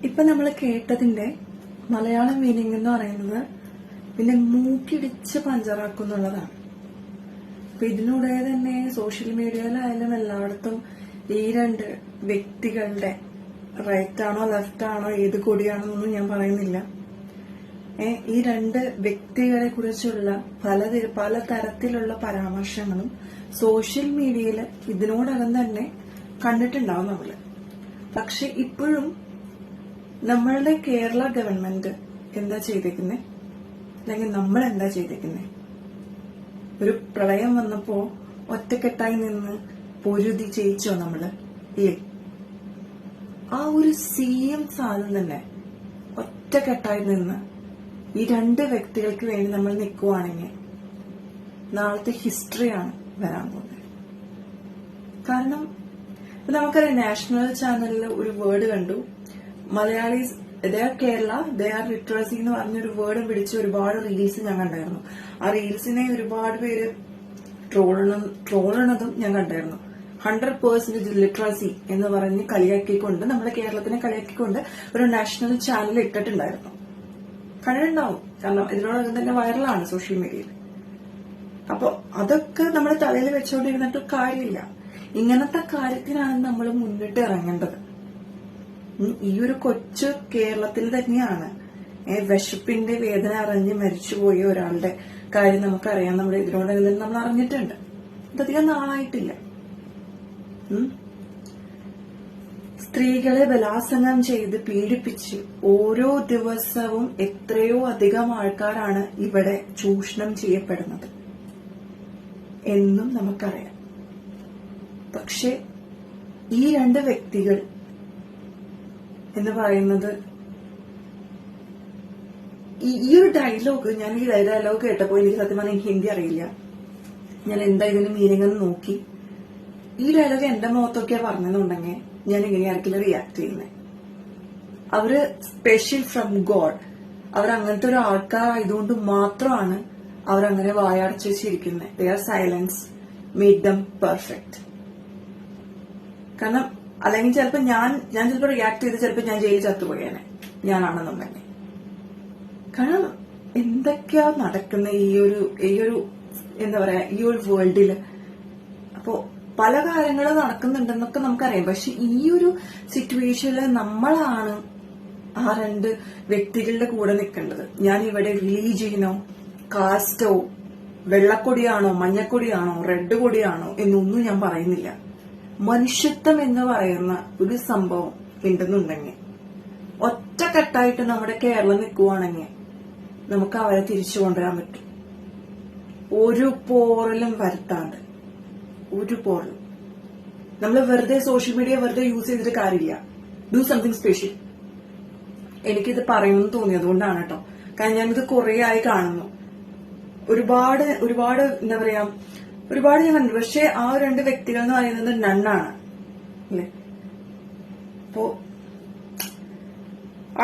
ഇപ്പൊ നമ്മൾ കേട്ടതിന്റെ മലയാളം മീനിങ് എന്ന് പറയുന്നത് പിന്നെ മൂക്കിടിച്ച് പഞ്ചറാക്കും എന്നുള്ളതാണ്. അപ്പൊ ഇതിലൂടെ തന്നെ സോഷ്യൽ മീഡിയയിലായാലും എല്ലായിടത്തും ഈ രണ്ട് വ്യക്തികളുടെ റൈറ്റ് ആണോ ലെഫ്റ്റ് ആണോ ഏത് കൊടിയാണെന്നൊന്നും ഞാൻ പറയുന്നില്ല. ഈ രണ്ട് വ്യക്തികളെ കുറിച്ചുള്ള പല തരത്തിലുള്ള പരാമർശങ്ങളും സോഷ്യൽ മീഡിയയിൽ ഇതിനോടകം തന്നെ കണ്ടിട്ടുണ്ടാവും നമ്മള്. പക്ഷെ ഇപ്പോഴും നമ്മളുടെ കേരള ഗവൺമെന്റ് എന്താ ചെയ്തേക്കുന്നേ, അല്ലെങ്കിൽ നമ്മൾ എന്താ ചെയ്തേക്കുന്നേ? ഒരു പ്രളയം വന്നപ്പോ ഒറ്റക്കെട്ടായി നിന്ന് പൊരുതി ജയിച്ചോ നമ്മള്? ഇല്ലേ? ആ ഒരു CM സാധനം തന്നെ ഒറ്റക്കെട്ടായി നിന്ന് ഈ രണ്ട് വ്യക്തികൾക്ക് വേണ്ടി നമ്മൾ നിൽക്കുവാണെങ്കിൽ നാളത്തെ ഹിസ്റ്ററിയാണ് വരാൻ പോകുന്നത്. കാരണം നമുക്കറിയാം, നാഷണൽ ചാനലിൽ ഒരു വേർഡ് കണ്ടു, Malayalis they are Kerala, they are literacy എന്ന് പറഞ്ഞൊരു വേർഡും പിടിച്ച് ഒരുപാട് റീൽസ് ഞാൻ കണ്ടായിരുന്നു. ആ റീൽസിനെ ഒരുപാട് പേര് ട്രോളണതും ഞാൻ കണ്ടായിരുന്നു. 100% ലിറ്ററസി എന്ന് പറഞ്ഞ് കളിയാക്കിക്കൊണ്ട്, നമ്മുടെ കേരളത്തിനെ കളിയാക്കിക്കൊണ്ട് ഒരു നാഷണൽ ചാനൽ ഇട്ടിട്ടുണ്ടായിരുന്നു. കണ്ടിട്ടുണ്ടാവും, കാരണം ഇതിനോടകം തന്നെ വൈറലാണ് സോഷ്യൽ മീഡിയയിൽ. അപ്പൊ അതൊക്കെ നമ്മുടെ തലയിൽ വെച്ചുകൊണ്ടിരുന്നിട്ട് കാര്യമില്ല. ഇങ്ങനത്തെ കാര്യത്തിനാണ് നമ്മൾ മുന്നിട്ട് ഇറങ്ങേണ്ടത്. ഈ ഒരു കൊച്ചു കേരളത്തിൽ തന്നെയാണ് വിശപ്പിന്റെ വേദന അറിഞ്ഞ് മരിച്ചുപോയ ഒരാളുടെ കാര്യം നമുക്കറിയാം. നമ്മുടെ ഇതിനോടകം നമ്മൾ അറിഞ്ഞിട്ടുണ്ട്. ഇതധികം നാളായിട്ടില്ല. സ്ത്രീകളെ ബലാത്സംഗം ചെയ്ത് പീഡിപ്പിച്ച് ഓരോ ദിവസവും എത്രയോ അധികം ആൾക്കാരാണ് ഇവിടെ ചൂഷണം ചെയ്യപ്പെടുന്നത് എന്നും നമുക്കറിയാം. പക്ഷെ ഈ രണ്ട് വ്യക്തികൾ എന്ന് പറയുന്നത്, ഈ ഒരു ഡയലോഗ്, ഞാൻ ഈ ഡയലോഗ് കേട്ടപ്പോ എനിക്ക് സത്യം പറഞ്ഞാൽ ഹിന്ദി അറിയില്ല. ഞാൻ എന്താ ഇതിന് മീനിങ് എന്ന് നോക്കി. ഈ ഡയലോഗ് എന്റെ മുഖത്തൊക്കെയാ പറഞ്ഞെന്നുണ്ടെങ്കിൽ ഞാൻ ഇങ്ങനെയായിരിക്കില്ല റിയാക്ട് ചെയ്യുന്നത്. അവര് സ്പെഷ്യൽ ഫ്രം ഗോഡ്, അവരങ്ങനത്തെ ഒരു ആൾക്കാരായതുകൊണ്ട് മാത്രമാണ് അവരങ്ങനെ വായടച്ചു വെച്ചിരിക്കുന്നത്. Their silence made them perfect. കാരണം അല്ലെങ്കിൽ ചിലപ്പോ ഞാൻ ചിലപ്പോൾ റിയാക്ട് ചെയ്ത് ചിലപ്പോൾ ഞാൻ ജയിലിൽ ചത്തുപോയേനെ ഞാനാണെന്നുണ്ടെങ്കിൽ. കാരണം എന്തൊക്കെയാ നടക്കുന്ന ഈ ഒരു എന്താ പറയാ, ഈ ഒരു വേൾഡില്. അപ്പോ പല കാര്യങ്ങളും നടക്കുന്നുണ്ടെന്നൊക്കെ നമുക്കറിയാം. പക്ഷെ ഈ ഒരു സിറ്റുവേഷനിൽ നമ്മളാണ് ആ രണ്ട് വ്യക്തികളുടെ കൂടെ നിൽക്കേണ്ടത്. ഞാൻ ഇവിടെ റിലീജിയനോ കാസ്റ്റോ വെള്ളക്കൊടിയാണോ മഞ്ഞക്കൊടിയാണോ റെഡ് കൊടിയാണോ എന്നൊന്നും ഞാൻ പറയുന്നില്ല. മനുഷ്യത്വം എന്ന് പറയുന്ന ഒരു സംഭവം ഉണ്ടെന്നുണ്ടെങ്കിൽ ഒറ്റക്കെട്ടായിട്ട് നമ്മുടെ കേരളം നിൽക്കുവാണെങ്കിൽ നമുക്ക് അവരെ തിരിച്ചു കൊണ്ടുവരാൻ പറ്റും. ഒരു പോറലും വരുത്താണ്ട്, ഒരു പോറലും. നമ്മൾ വെറുതെ സോഷ്യൽ മീഡിയ വെറുതെ യൂസ് ചെയ്തിട്ട് കാര്യമില്ല. Do something special. എനിക്കിത് പറയുമെന്ന് തോന്നിയത് കൊണ്ടാണ് കേട്ടോ. കാരണം ഞാനിത് കുറെ ആയി കാണുന്നു. ഒരുപാട് എന്താ പറയാ, ഒരുപാട് ഞാൻ കണ്ടു. പക്ഷെ ആ രണ്ട് വ്യക്തികൾ എന്ന് പറയുന്നത് നണ്ണാണ് അല്ലെ. അപ്പോ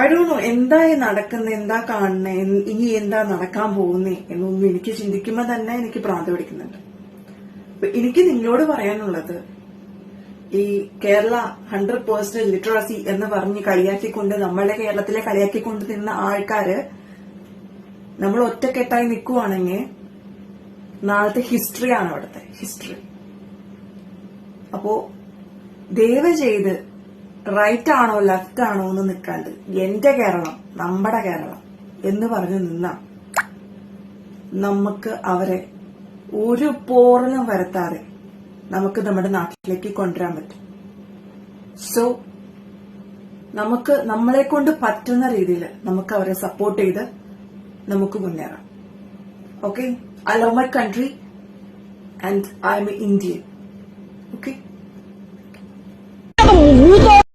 ഐ ഡോണ്ട് നോ എന്താ നടക്കുന്നത്, എന്താ കാണുന്നത്, ഇനി എന്താ നടക്കാൻ പോകുന്നേ എന്നൊന്നും എനിക്ക് ചിന്തിക്കുമ്പോ തന്നെ എനിക്ക് ഭ്രാന്ത് പിടിക്കുന്നുണ്ട്. എനിക്ക് നിങ്ങളോട് പറയാനുള്ളത്, ഈ കേരള 100% ലിറ്ററസി എന്ന് പറഞ്ഞ് കളിയാക്കിക്കൊണ്ട്, നമ്മളുടെ കേരളത്തിലെ കളിയാക്കിക്കൊണ്ട് നിന്ന ആൾക്കാര് നമ്മൾ ഒറ്റക്കെട്ടായി നിൽക്കുവാണെങ്കിൽ നാളത്തെ ഹിസ്റ്ററിയാണ് അവിടുത്തെ ഹിസ്റ്ററി. അപ്പോ ദയവ് ചെയ്ത് റൈറ്റ് ആണോ ലെഫ്റ്റ് ആണോ എന്ന് നിൽക്കാണ്ട് എന്റെ കേരളം, നമ്മുടെ കേരളം എന്ന് പറഞ്ഞു നിന്നാ നമുക്ക് അവരെ ഒരു പോറലും വരുത്താതെ നമുക്ക് നമ്മുടെ നാട്ടിലേക്ക് കൊണ്ടുവരാൻ പറ്റും. സോ നമുക്ക് നമ്മളെ കൊണ്ട് പറ്റുന്ന രീതിയിൽ നമുക്ക് അവരെ സപ്പോർട്ട് ചെയ്ത് നമുക്ക് മുന്നേറാം. Okay? I love my country and I'm an Indian. Okay?